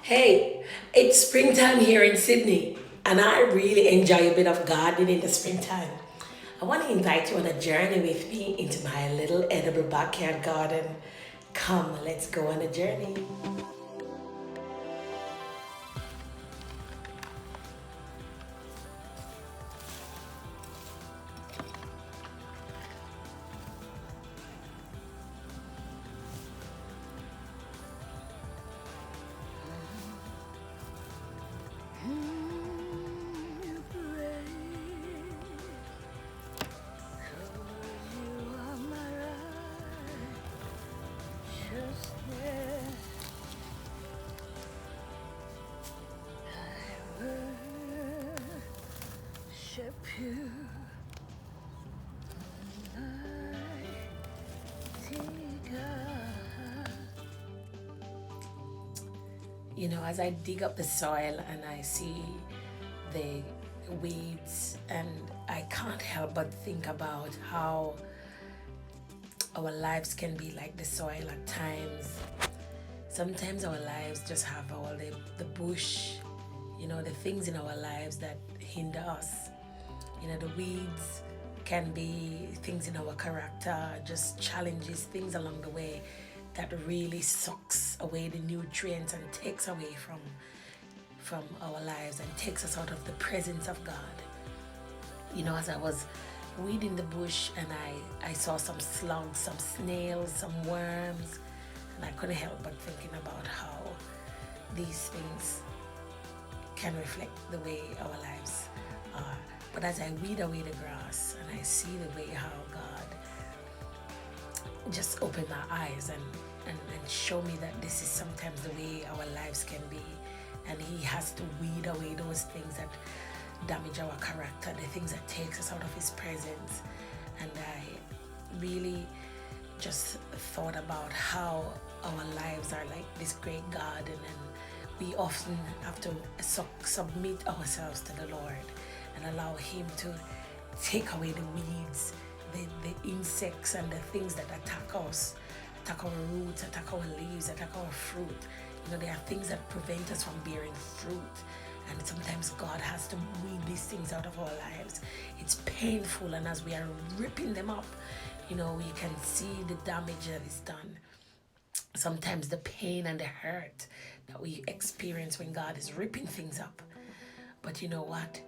Hey, it's springtime here in Sydney, and I really enjoy a bit of gardening in the springtime. I want to invite you on a journey with me into my little edible backyard garden. Come, let's go on a journey. You know, as I dig up the soil and I see the weeds, and I can't help but think about how our lives can be like the soil at times. Sometimes our lives just have all the bush, the things in our lives that hinder us. The weeds can be things in our character, just challenges, things along the way that really sucks away the nutrients and takes away from our lives and takes us out of the presence of God. As I was weeding the bush, and I saw some slugs, some snails, some worms, and I couldn't help but thinking about how these things can reflect the way our lives are. But as I weed away the grass and I see the way how God just opened my eyes and show me that this is sometimes the way our lives can be, and He has to weed away those things that damage our character, the things that takes us out of His presence. And I really just thought about how our lives are like this great garden, and we often have to submit ourselves to the Lord and allow Him to take away the weeds, the insects and the things that attack us, attack our roots, attack our leaves, attack our fruit. There are things that prevent us from bearing fruit, and sometimes God has to weed these things out of our lives. It's painful, and as we are ripping them up, we can see the damage that is done. Sometimes the pain and the hurt that we experience when God is ripping things up. But you know what?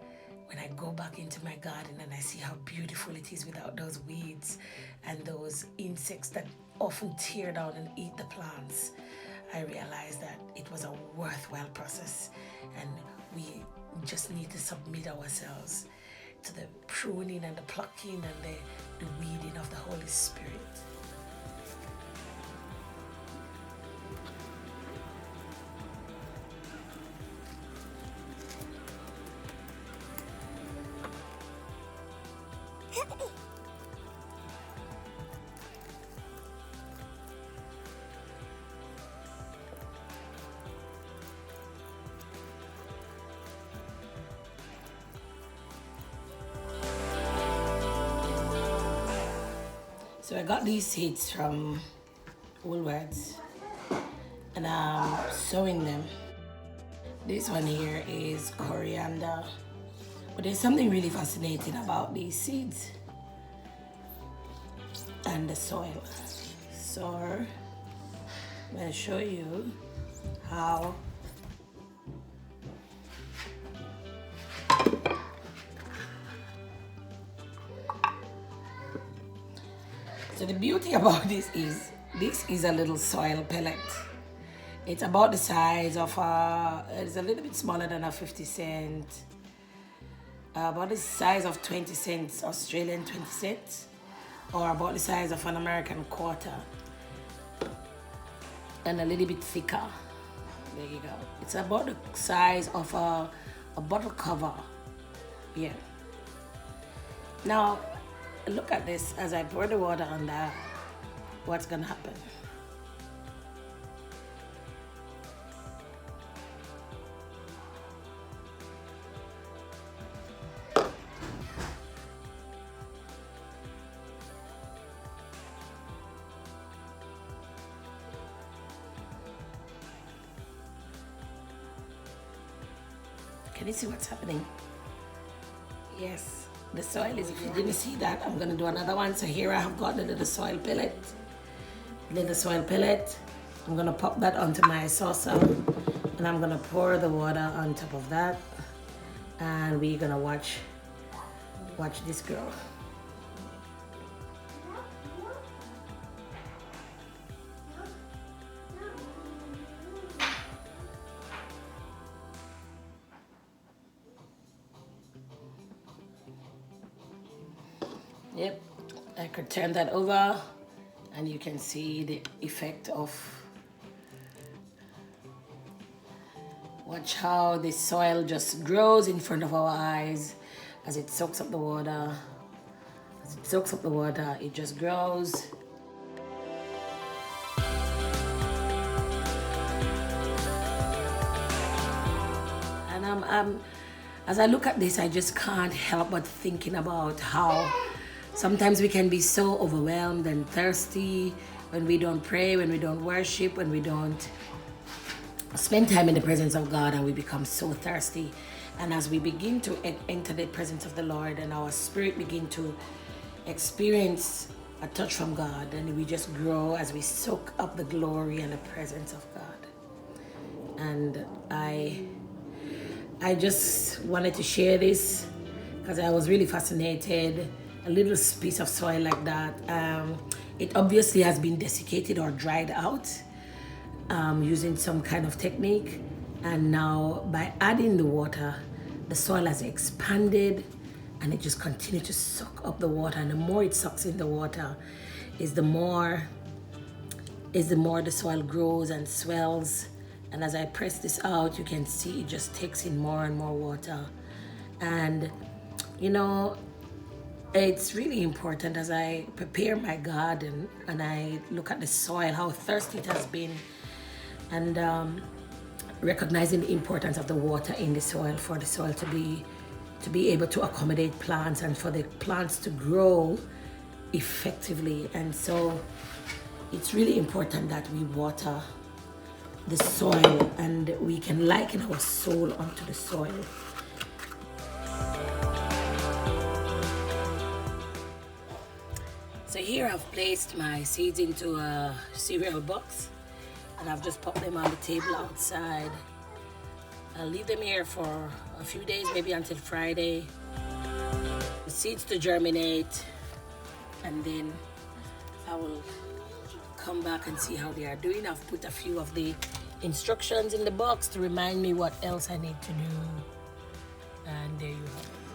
When I go back into my garden and I see how beautiful it is without those weeds and those insects that often tear down and eat the plants, I realize that it was a worthwhile process, and we just need to submit ourselves to the pruning and the plucking and the weeding of the Holy Spirit. So I got these seeds from Woolworths, and I'm sowing them. This one here is coriander, but there's something really fascinating about these seeds and the soil. So I'm going to show you how So the beauty about this is a little soil pellet. It's about the size of it's a little bit smaller than a 50 cent, about the size of 20 cents, Australian 20 cents, or about the size of an American quarter, and a little bit thicker. There you go. It's about the size of a bottle cover. Yeah. Now, look at this. As I pour the water on that, what's gonna happen? Can you see what's happening? Yes, the soil is, if you didn't see that, I'm gonna do another one. So here I have got the little soil pellet. Little soil pellet. I'm gonna pop that onto my saucer and I'm gonna pour the water on top of that. And we're gonna watch this grow. Yep, I could turn that over and you can see the effect of, watch how the soil just grows in front of our eyes as it soaks up the water. As it soaks up the water, it just grows. And as I look at this, I just can't help but thinking about how sometimes we can be so overwhelmed and thirsty when we don't pray, when we don't worship, when we don't spend time in the presence of God, and we become so thirsty. And as we begin to enter the presence of the Lord and our spirit begin to experience a touch from God, and we just grow as we soak up the glory and the presence of God. And I just wanted to share this because I was really fascinated. A little piece of soil like that, it obviously has been desiccated or dried out using some kind of technique, and now by adding the water, the soil has expanded and it just continues to suck up the water, and the more it sucks in the water is the more the soil grows and swells. And as I press this out, you can see it just takes in more and more water. And you know, it's really important as I prepare my garden and I look at the soil, how thirsty it has been, and recognizing the importance of the water in the soil for the soil to be able to accommodate plants and for the plants to grow effectively. And so it's really important that we water the soil and we can liken our soul onto the soil. So here I've placed my seeds into a cereal box and I've just popped them on the table outside. I'll leave them here for a few days, maybe until Friday. The seeds to germinate, and then I will come back and see how they are doing. I've put a few of the instructions in the box to remind me what else I need to do. And there you have it.